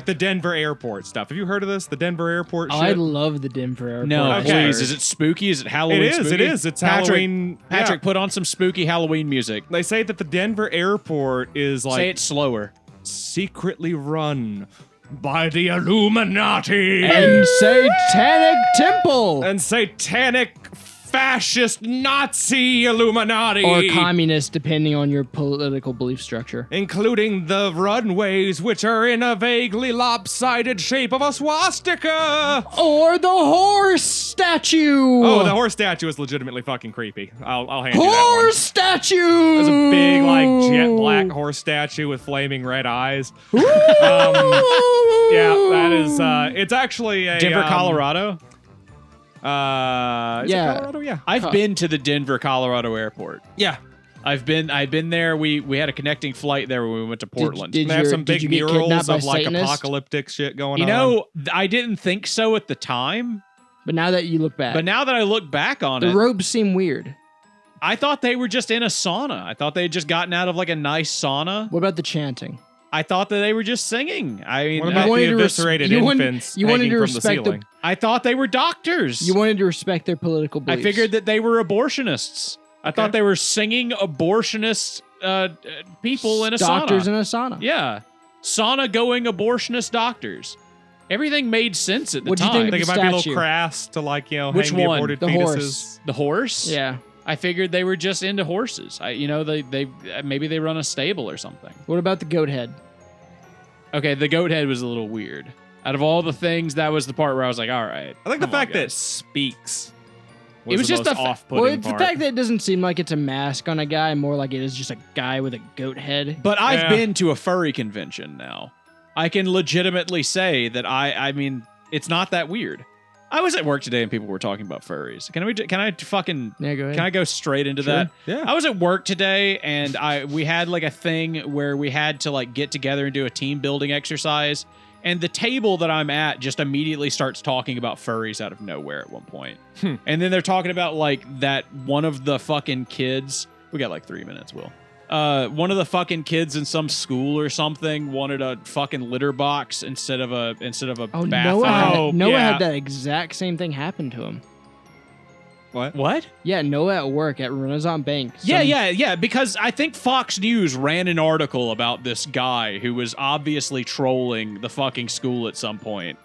B: the Denver airport stuff. Have you heard of this? The Denver airport
A: Oh,
B: shit?
A: I love the Denver airport.
C: No,
B: Okay.
C: please. Is it spooky? Is it Halloween?
B: It is,
C: spooky?
B: it is. It's
C: Patrick,
B: Halloween.
C: Patrick,
B: Yeah.
C: put on some spooky Halloween music.
B: They say that the Denver airport is like
C: Say it slower.
B: secretly run by the Illuminati
A: And Satanic Temple
B: and satanic fascist Nazi Illuminati,
A: or communist, depending on your political belief structure.
B: including the runways, which are in a vaguely lopsided shape of a swastika.
A: Or the horse statue.
B: Oh, the horse statue is legitimately fucking creepy. I'll hand you that one.
A: horse statue.
B: There's a big, like, jet black horse statue with flaming red eyes. Yeah, that is. It's actually a
C: Denver, Colorado.
B: Is it
A: Yeah.
B: Colorado? Yeah.
C: I've been to the Denver, Colorado airport.
B: Yeah.
C: I've been there. We had a connecting flight there when we went to Portland.
A: did
B: They have
A: you-
B: some
A: did
B: big
A: you get
B: murals
A: kidnapped by
B: of like
A: Satanists?
B: apocalyptic shit going
C: you
B: on.
C: know, I didn't think so at the time,
A: But now that you look back,
C: but now that I look back on
A: the
C: it,
A: robes seem weird.
C: I thought they were just in a sauna. I thought they had just gotten out of like a nice sauna.
A: What about the chanting?
C: I thought that they were just singing. I mean,
B: What about
A: wanted
B: the
A: to res-
B: eviscerated
A: you wanted-
B: infants
A: you wanted
B: hanging
A: to
B: from the
A: respect the-
B: ceiling?
C: I thought they were doctors.
A: You wanted to respect their political
C: I
A: beliefs.
C: figured that they were abortionists. I thought they were singing abortionist people in a
A: doctors
C: sauna.
A: in a sauna.
C: Yeah. Sauna going abortionist doctors. Everything made sense at the
A: What'd you
C: time.
A: think
B: I think it
A: the
B: might be a little
A: statue.
B: crass to like, you know,
C: Which
B: hang the
C: one?
B: aborted
A: The
B: fetuses.
A: horse.
C: The horse?
A: Yeah.
C: I figured they were just into horses. They maybe they run a stable or something.
A: What about the goat head?
C: Okay, the goat head was a little weird. Out of all the things, that was the part where I was like, all right.
B: I think the
C: come on,
B: fact that it
C: guys.
B: speaks
C: It was
B: the
C: just
B: most
C: the fa-
B: off-putting
A: Well, it's
B: part.
A: the fact that it doesn't seem like it's a mask on a guy, more like it is just a guy with a goat head.
C: But I've
B: Yeah.
C: been to a furry convention now. I can legitimately say that I mean, it's not that weird. I was at work today and people were talking about furries. Can I fucking
A: Yeah, go ahead.
C: Can I go straight into
A: Sure.
C: that?
B: Yeah.
C: I was at work today and we had like a thing where we had to like get together and do a team building exercise. And the table that I'm at just immediately starts talking about furries out of nowhere at one point. And then they're talking about like that one of the fucking kids. We got like 3 minutes, Will. One of the fucking kids in some school or something wanted a fucking litter box instead of a
A: Oh,
C: bathroom.
A: Noah
C: yeah.
A: had that exact same thing happen to him.
C: What?
A: Yeah, Noah at work at Renaissance Bank.
C: Yeah, because I think Fox News ran an article about this guy who was obviously trolling the fucking school at some point,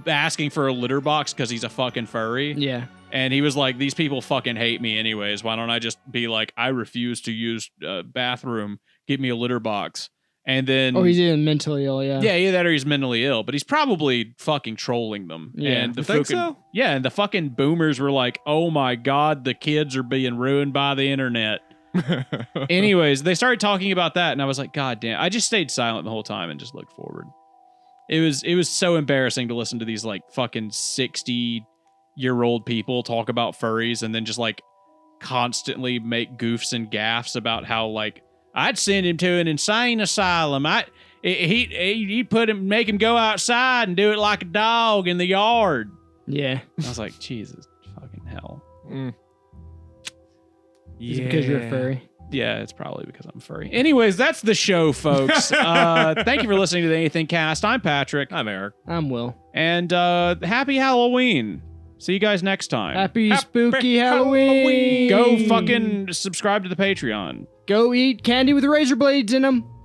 C: asking for a litter box because he's a fucking furry.
A: Yeah.
C: And he was like, these people fucking hate me anyways. Why don't I just be like, I refuse to use bathroom. Give me a litter box. And then...
A: Oh, he's even mentally ill, yeah.
C: Yeah, either that or he's mentally ill, but he's probably fucking trolling them.
A: Yeah.
C: And the
B: You think
C: fucking,
B: so?
C: Yeah, and the fucking boomers were like, oh my God, the kids are being ruined by the internet. Anyways, they started talking about that, and I was like, God damn. I just stayed silent the whole time and just looked forward. It was so embarrassing to listen to these like fucking 60-year-old people talk about furries and then just like constantly make goofs and gaffes about how like I'd send him to an insane asylum. He'd make him go outside and do it like a dog in the yard.
A: Yeah.
C: I was like, Jesus fucking hell.
A: Is it because you're a furry?
C: Yeah, it's probably because I'm furry. Anyways, that's the show, folks. Thank you for listening to the AnythingCast. I'm Patrick.
B: I'm Eric.
A: I'm Will.
C: And happy Halloween. See you guys next time.
A: Happy spooky Halloween.
C: Go fucking subscribe to the Patreon.
A: Go eat candy with razor blades in them.